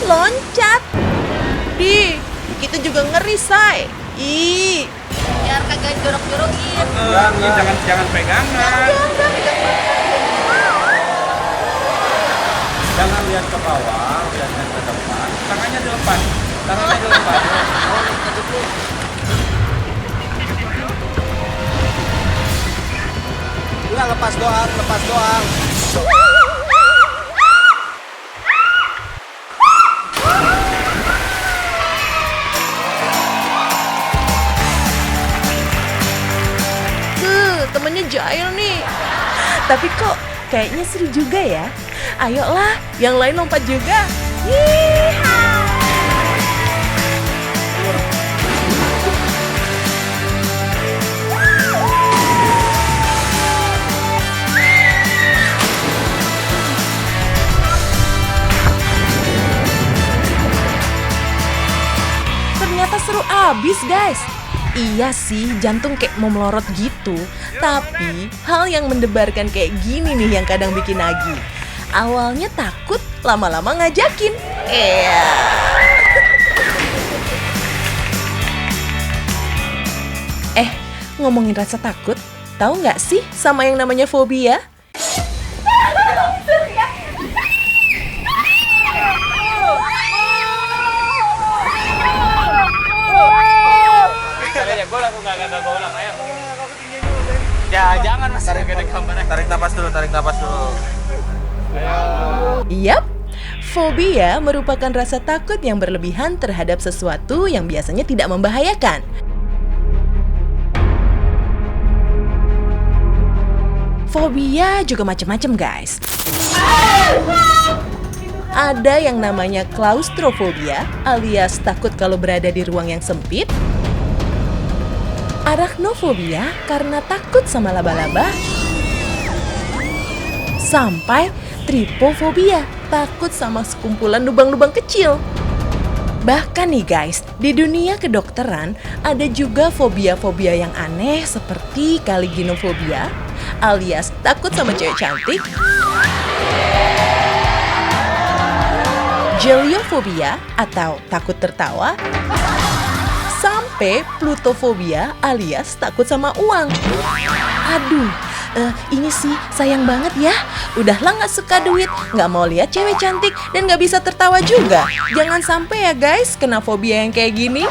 loncat. Di, kita juga ngeri, say. Ih. Biar kagak jorok-jorokin. Jangan pegangan. Jangan lihat ke bawah, lihat ke depan. Tangannya dilepas. Enggak, lepas doang. Temennya jahil nih. Tapi kok kayaknya seru juga ya. Ayolah, yang lain lompat juga. Yeehaw! Ternyata seru abis, guys. Iya sih, jantung kayak mau melorot gitu. Tapi hal yang mendebarkan kayak gini nih yang kadang bikin nagih. Awalnya takut, lama-lama ngajakin. Ngomongin rasa takut, tahu nggak sih sama yang namanya fobia? Ya jangan mas. Tarik napas dulu. Yap, fobia merupakan rasa takut yang berlebihan terhadap sesuatu yang biasanya tidak membahayakan. Fobia juga macam-macam, guys. Ada yang namanya klaustrofobia, alias takut kalau berada di ruang yang sempit. Arachnofobia karena takut sama laba-laba. Sampai tripofobia, takut sama sekumpulan lubang-lubang kecil. Bahkan nih guys, di dunia kedokteran ada juga fobia-fobia yang aneh seperti kaliginofobia, alias takut sama cewek cantik. Geliofobia atau takut tertawa. Sampai plutofobia alias takut sama uang. Aduh, ini sih sayang banget ya. Udahlah nggak suka duit, nggak mau lihat cewek cantik, dan nggak bisa tertawa juga. Jangan sampai ya guys, kena fobia yang kayak gini.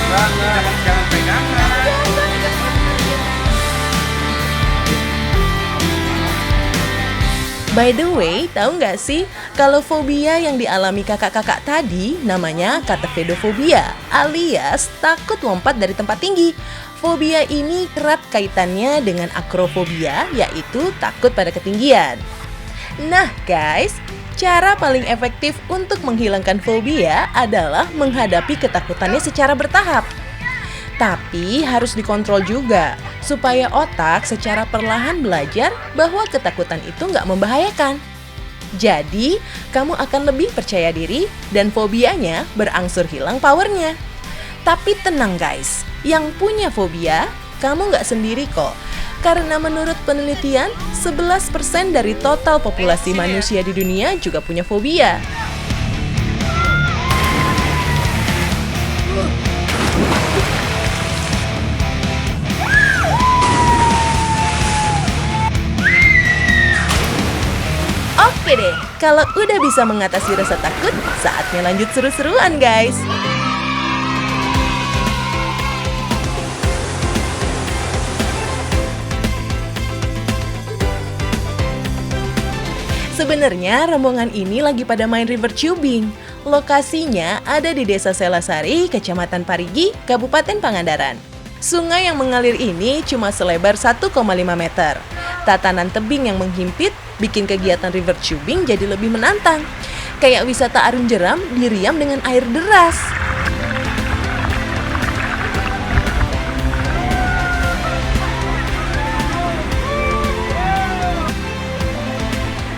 Jangan pegangan. By the way, tahu nggak sih kalau fobia yang dialami kakak-kakak tadi namanya katepedofobia alias takut lompat dari tempat tinggi. Fobia ini erat kaitannya dengan akrofobia, yaitu takut pada ketinggian. Nah guys, cara paling efektif untuk menghilangkan fobia adalah menghadapi ketakutannya secara bertahap. Tapi harus dikontrol juga, supaya otak secara perlahan belajar bahwa ketakutan itu nggak membahayakan. Jadi, kamu akan lebih percaya diri dan fobianya berangsur hilang powernya. Tapi tenang guys, yang punya fobia, kamu nggak sendiri kok. Karena menurut penelitian, 11% dari total populasi manusia di dunia juga punya fobia. Oke deh, kalau udah bisa mengatasi rasa takut, saatnya lanjut seru-seruan guys. Sebenarnya rombongan ini lagi pada main river tubing. Lokasinya ada di Desa Selasari, Kecamatan Parigi, Kabupaten Pangandaran. Sungai yang mengalir ini cuma selebar 1,5 meter. Tatanan tebing yang menghimpit bikin kegiatan river tubing jadi lebih menantang. Kayak wisata arung jeram diriam dengan air deras.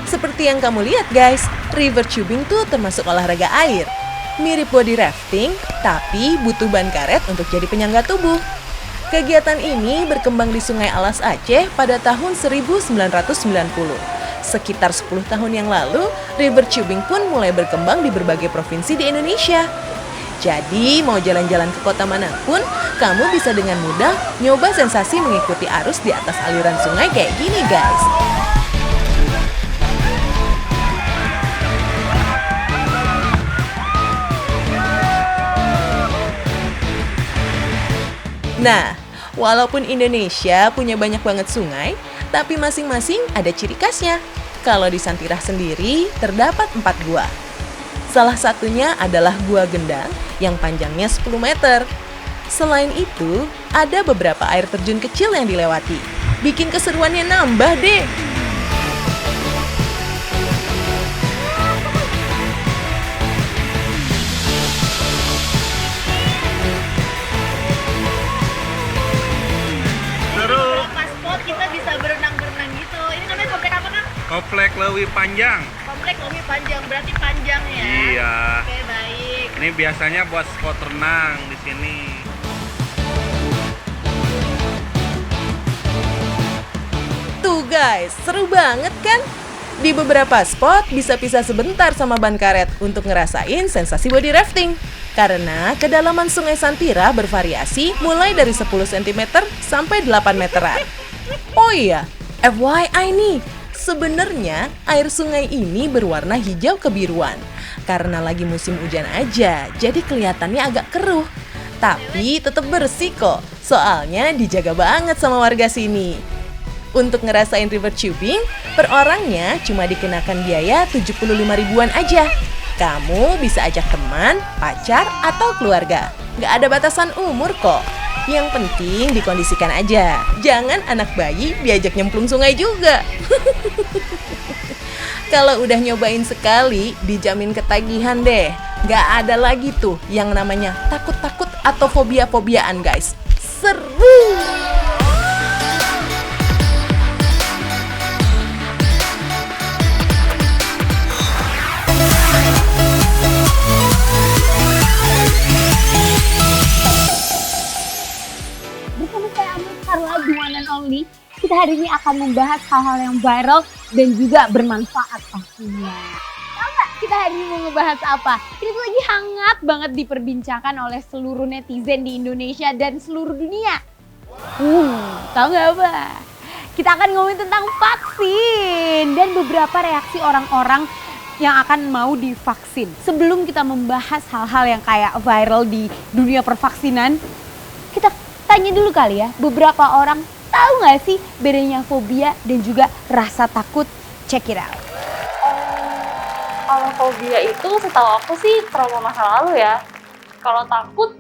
Seperti yang kamu lihat guys, river tubing tuh termasuk olahraga air. Mirip body rafting, tapi butuh ban karet untuk jadi penyangga tubuh. Kegiatan ini berkembang di Sungai Alas Aceh pada tahun 1990. Sekitar 10 tahun yang lalu, river tubing pun mulai berkembang di berbagai provinsi di Indonesia. Jadi, mau jalan-jalan ke kota manapun, kamu bisa dengan mudah nyoba sensasi mengikuti arus di atas aliran sungai kayak gini, guys. Nah, walaupun Indonesia punya banyak banget sungai, tapi masing-masing ada ciri khasnya. Kalau di Santirah sendiri, terdapat 4 gua. Salah satunya adalah Gua Gendang yang panjangnya 10 meter. Selain itu, ada beberapa air terjun kecil yang dilewati. Bikin keseruannya nambah deh. Pas spot kita bisa berenang-berenang gitu. Ini namanya komplek apa, Kang? Komplek Lewi Panjang. Komplek lebih panjang, berarti panjang ya? Iya. Oke, baik. Ini biasanya buat spot renang di sini. Tuh guys, seru banget kan? Di beberapa spot bisa pisah sebentar sama ban karet untuk ngerasain sensasi body rafting. Karena kedalaman Sungai Santira bervariasi mulai dari 10 cm sampai 8 meteran. Oh iya, FYI nih, sebenarnya air sungai ini berwarna hijau kebiruan. Karena lagi musim hujan aja, jadi kelihatannya agak keruh. Tapi tetap bersih kok, soalnya dijaga banget sama warga sini. Untuk ngerasain river tubing, per orangnya cuma dikenakan biaya 75 ribuan aja. Kamu bisa ajak teman, pacar, atau keluarga. Nggak ada batasan umur kok. Yang penting dikondisikan aja. Jangan anak bayi diajak nyemplung sungai juga. Kalau udah nyobain sekali, dijamin ketagihan deh. Nggak ada lagi tuh yang namanya takut-takut atau fobia-fobiaan guys. Seru! Bersama saya Amel Carla, the one and only. Kita hari ini akan membahas hal-hal yang viral dan juga bermanfaat pastinya. Tahu nggak kita hari ini mau ngebahas apa? Ini tuh lagi hangat banget diperbincangkan oleh seluruh netizen di Indonesia dan seluruh dunia. Tahu nggak apa? Kita akan ngomongin tentang vaksin dan beberapa reaksi orang-orang yang akan mau divaksin. Sebelum kita membahas hal-hal yang kayak viral di dunia pervaksinan, kita tanya dulu kali ya, beberapa orang tahu nggak sih bedanya fobia dan juga rasa takut? Check it out. Kalau fobia itu setahu aku sih trauma masa lalu ya. Kalau takut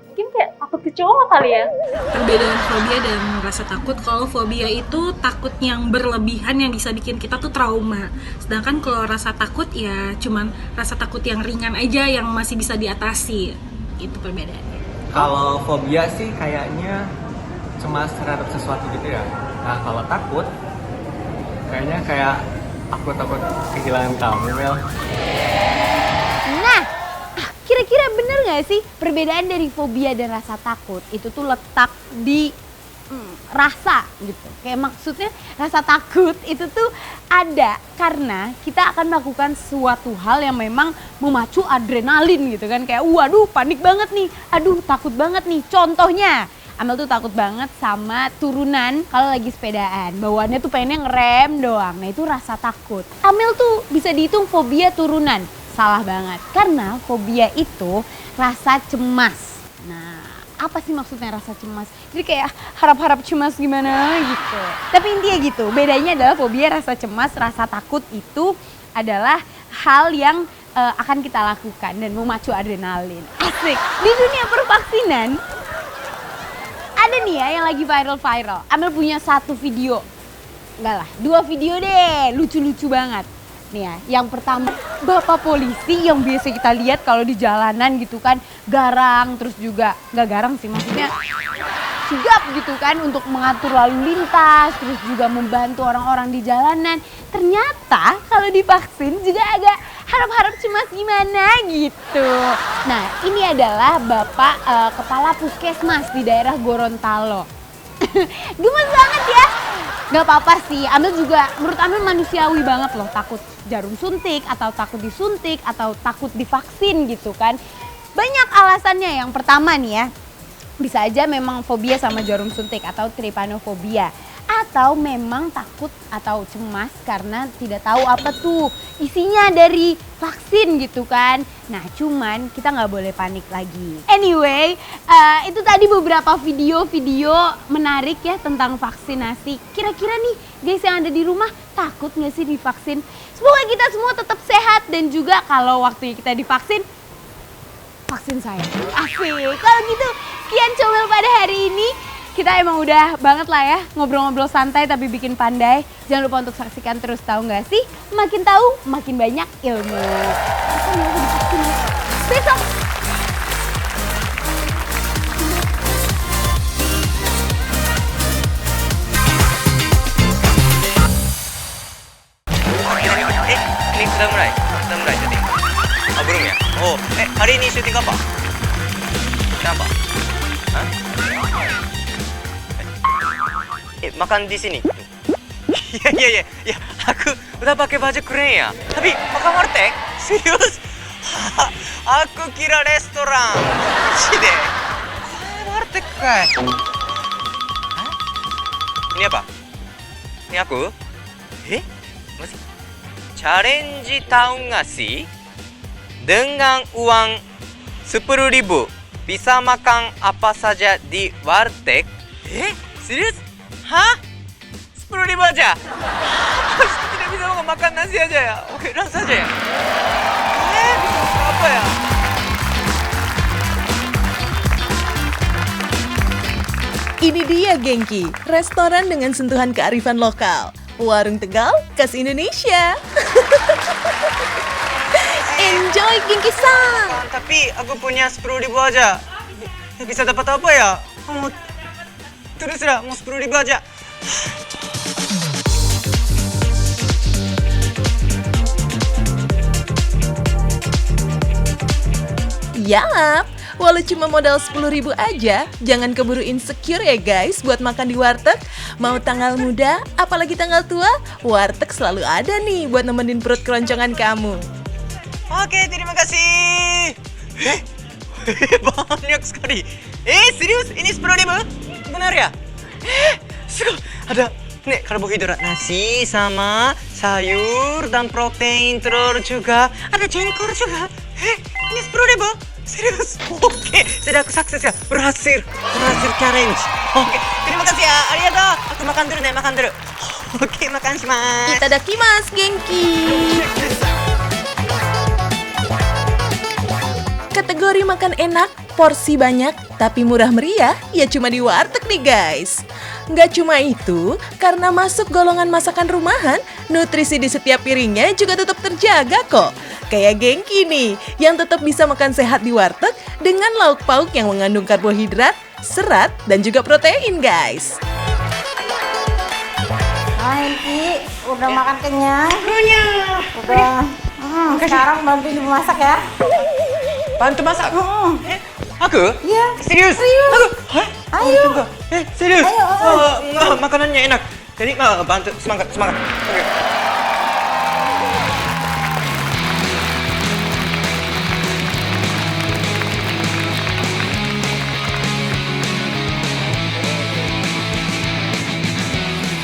mungkin kayak takut kecoa kali ya. Perbedaan fobia dan rasa takut, kalau fobia itu takut yang berlebihan yang bisa bikin kita tuh trauma. Sedangkan kalau rasa takut ya cuman rasa takut yang ringan aja yang masih bisa diatasi. Itu perbedaannya. Kalau fobia sih kayaknya cemas terhadap sesuatu gitu ya. Nah kalau takut, kayaknya kayak aku takut kehilangan kamu, Mel. Nah, kira-kira bener nggak sih perbedaan dari fobia dan rasa takut itu tuh letak di rasa gitu. Kayak maksudnya rasa takut itu tuh ada karena kita akan melakukan suatu hal yang memang memacu adrenalin gitu kan. Kayak waduh panik banget nih, aduh takut banget nih. Contohnya Amel tuh takut banget sama turunan kalau lagi sepedaan. Bawaannya tuh pengennya ngerem doang. Nah itu rasa takut. Amel tuh bisa dihitung fobia turunan. Salah banget. Karena fobia itu rasa cemas. Nah apa sih maksudnya rasa cemas? Jadi kayak harap-harap cemas gimana gitu. Tapi intinya gitu. Bedanya adalah fobia rasa cemas, rasa takut itu adalah hal yang akan kita lakukan dan memacu adrenalin. Asik. Di dunia pervaksinan ada nih ya yang lagi viral-viral. Amel punya satu video. Enggak lah, 2 video deh. Lucu-lucu banget. Nih ya, yang pertama bapak polisi yang biasa kita lihat kalau di jalanan gitu kan. Garang, terus juga nggak garang sih maksudnya. Sigap gitu kan untuk mengatur lalu lintas. Terus juga membantu orang-orang di jalanan. Ternyata kalau divaksin juga agak harap-harap cemas gimana gitu. Nah, ini adalah Bapak Kepala Puskesmas di daerah Gorontalo. Gemes banget ya. Gak apa-apa sih, Amel juga, menurut Amel manusiawi banget loh. Takut jarum suntik, atau takut disuntik, atau takut divaksin gitu kan. Banyak alasannya. Yang pertama nih ya, bisa aja memang fobia sama jarum suntik atau trypanofobia. Atau memang takut atau cemas karena tidak tahu apa tuh isinya dari vaksin gitu kan. Nah cuman kita nggak boleh panik lagi. Anyway, itu tadi beberapa video-video menarik ya tentang vaksinasi. Kira-kira nih guys yang ada di rumah takut nggak sih divaksin? Semoga kita semua tetap sehat dan juga kalau waktunya kita divaksin, vaksin saya. Asik. Kalau gitu, sekian Comel pada hari ini. Kita emang udah banget lah ya ngobrol-ngobrol santai tapi bikin pandai. Jangan lupa untuk saksikan terus, tahu nggak sih? Makin tahu, makin banyak ilmu. Besok. Ini sudah mulai syuting. Oh, belum ya? Oh, hari ini syuting apa? Kenapa? Hah? Makan di sini. Iya, aku udah pakai baju keren ya. Tapi makan warteg? Serius? Aku kira restoran. Maji deh. Warteg kai. Hah? Ini apa? Ini aku? Masih? Challenge tahu nggak sih? Dengan uang 10.000 bisa makan apa saja di warteg? Serius? Hah? 10.000 aja? Aku tidak bisa makan nasi aja ya? Oke, langsung saja ya? Bisa apa ya? Ini dia Genki, restoran dengan sentuhan kearifan lokal. Warung Tegal, khas Indonesia. Enjoy Genki-san. Tapi aku punya 10.000 aja. Bisa dapat apa ya? Teruslah, mau 10.000 aja. Yap, walau cuma modal 10.000 aja, jangan keburu insecure ya guys buat makan di warteg. Mau tanggal muda, apalagi tanggal tua, warteg selalu ada nih buat nemenin perut keroncongan kamu. Oke, terima kasih. Banyak sekali. Serius? Ini 10.000? Benar ya? Sugoi. Ada karbohidrat nasi sama sayur dan protein telur juga. Ada jengkol juga. Ini 10.000? Serius? Oke, sudah aku sukses ya. Berhasil challenge. Oke, terima kasih ya. Arigatou. Aku makan dulu. Oke, makan shimasu. Itadakimasu, Genki. Kategori makan enak, porsi banyak, tapi murah meriah, ya cuma di warteg nih guys. Nggak cuma itu, karena masuk golongan masakan rumahan, nutrisi di setiap piringnya juga tetap terjaga kok. Kayak Genki nih, yang tetap bisa makan sehat di warteg dengan lauk pauk yang mengandung karbohidrat, serat, dan juga protein guys. Hai Ki, udah makan kenyang? Udah. Sekarang bantuin ibu masak ya. Bantu masak? Aku? Iya. Serius? Aku? Hah? Ayo. Tunggu. Serius? Ayo. Enggak, makanannya enak. Jadi bantu, semangat. Oke.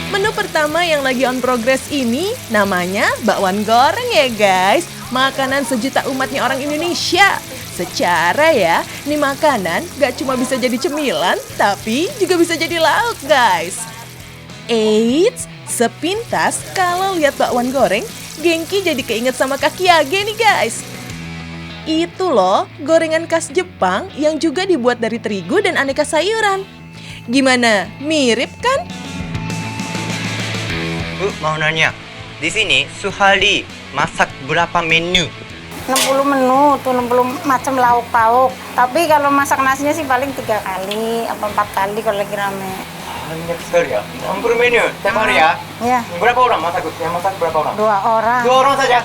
Menu pertama yang lagi on progress ini namanya bakwan goreng ya guys. Makanan sejuta umatnya orang Indonesia. Secara ya, ini makanan gak cuma bisa jadi cemilan, tapi juga bisa jadi lauk guys. Eits, sepintas kalau lihat bakwan goreng, Genki jadi keinget sama Kakiage nih guys. Itu loh, gorengan khas Jepang yang juga dibuat dari terigu dan aneka sayuran. Gimana, mirip kan? Bu, mau nanya, di sini Suhari masak berapa menu? 60 menu tuh, 60 macam lauk pauk. Tapi kalau masak nasinya sih paling 3 kali apa 4 kali kalau lagi rame. Banyak sekali ya, 60 menu tiap hari ya? Iya. Berapa orang masak? Yang masak berapa orang? 2 orang. 2 orang saja?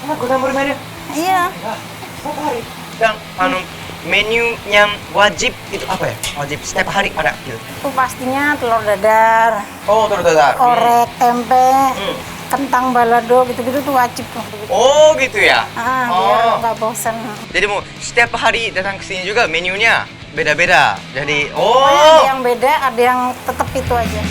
Kota bermenu. Iya. Setiap hari. Dan menu yang wajib itu apa ya? Wajib setiap hari ada gitu. Itu pastinya telur dadar, Oh, telur dadar. orek, tempe, kentang balado gitu-gitu tuh wajib tuh. Oh, gitu ya. Biar nggak bosan. Jadi mau setiap hari datang ke sini juga menunya beda-beda. Jadi Pokoknya ada yang beda, ada yang tetap itu aja.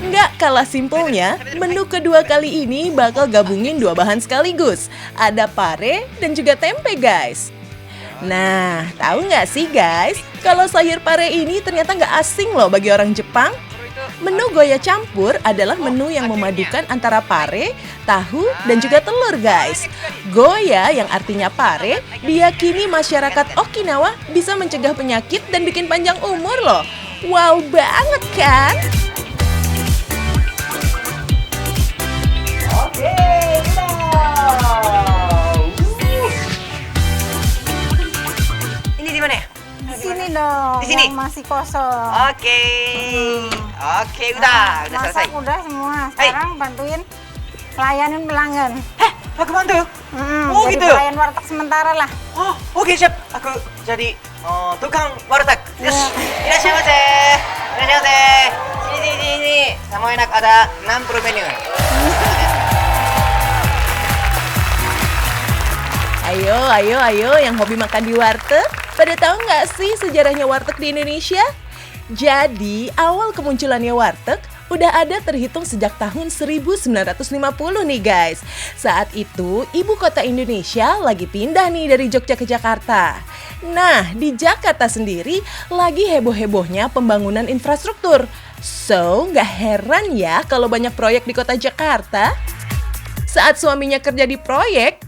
Nggak kalah simpelnya, menu kedua kali ini bakal gabungin dua bahan sekaligus. Ada pare dan juga tempe guys. Nah, tahu nggak sih guys, kalau sayur pare ini ternyata nggak asing loh bagi orang Jepang. Menu goya campur adalah menu yang memadukan antara pare, tahu, dan juga telur guys. Goya yang artinya pare, diyakini masyarakat Okinawa bisa mencegah penyakit dan bikin panjang umur loh. Wow banget kan? ini di mana ya? Di sini dong, Di sini? yang masih kosong. Oke. Oke, udah selesai. Masak udah semua. Sekarang bantuin layanin pelanggan. Aku bantu. Oh, Jadi gitu. pelayan warteg sementara lah. Oh, oke, siap. Aku jadi tukang warteg. Yes. Irashaimase. Irashaimase. Sini. Sama enak ada 60 menu. Ayo yang hobi makan di warteg. Pada tahu nggak sih sejarahnya warteg di Indonesia? Jadi, awal kemunculannya warteg udah ada terhitung sejak tahun 1950 nih guys. Saat itu, ibu kota Indonesia lagi pindah nih dari Jogja ke Jakarta. Nah, di Jakarta sendiri lagi heboh-hebohnya pembangunan infrastruktur. So, nggak heran ya kalau banyak proyek di kota Jakarta. Saat suaminya kerja di proyek,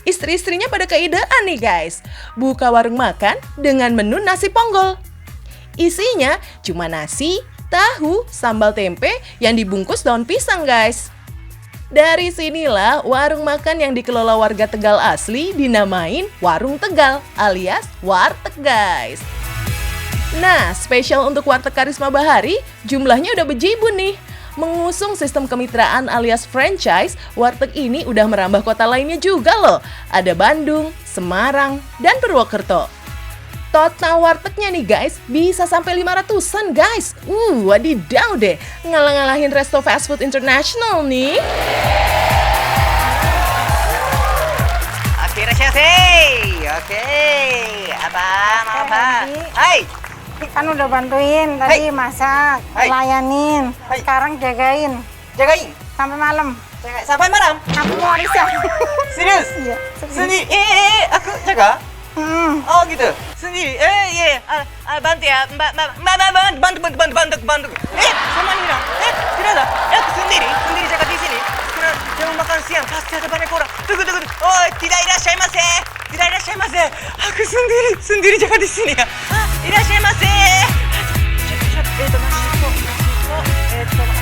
istri-istrinya pada keidean nih guys. Buka warung makan dengan menu nasi ponggol. Isinya cuma nasi, tahu, sambal tempe yang dibungkus daun pisang guys. Dari sinilah warung makan yang dikelola warga Tegal asli dinamain Warung Tegal alias Warteg guys. Nah, spesial untuk Warteg Karisma Bahari, jumlahnya udah bejibun nih. Mengusung sistem kemitraan alias franchise, warteg ini udah merambah kota lainnya juga loh. Ada Bandung, Semarang, dan Purwokerto. Total wartegnya nih guys, bisa sampai 500-an guys. Wadidaw deh, ngalah-ngalahin Resto Fast Food International nih. Oke, irashaimase. Oke. Apa? Hai. Kan udah bantuin tadi masak, layanin. Sekarang jagain. Jagain sampai malam. Sampai malam? Aku mau arisan. Serius? Iya. Sendiri? Aku jaga? Oh gitu. Sendiri? Bantu ya. Bantu. Sama Nira. Tidak ada. Aku sendiri jaga di sini. Karena jangan makan siang, pasti ada banyak orang. Tunggu. Oh, tidak irashaimase. Aku sendiri jaga di sini ya. Irashaimase. Nasi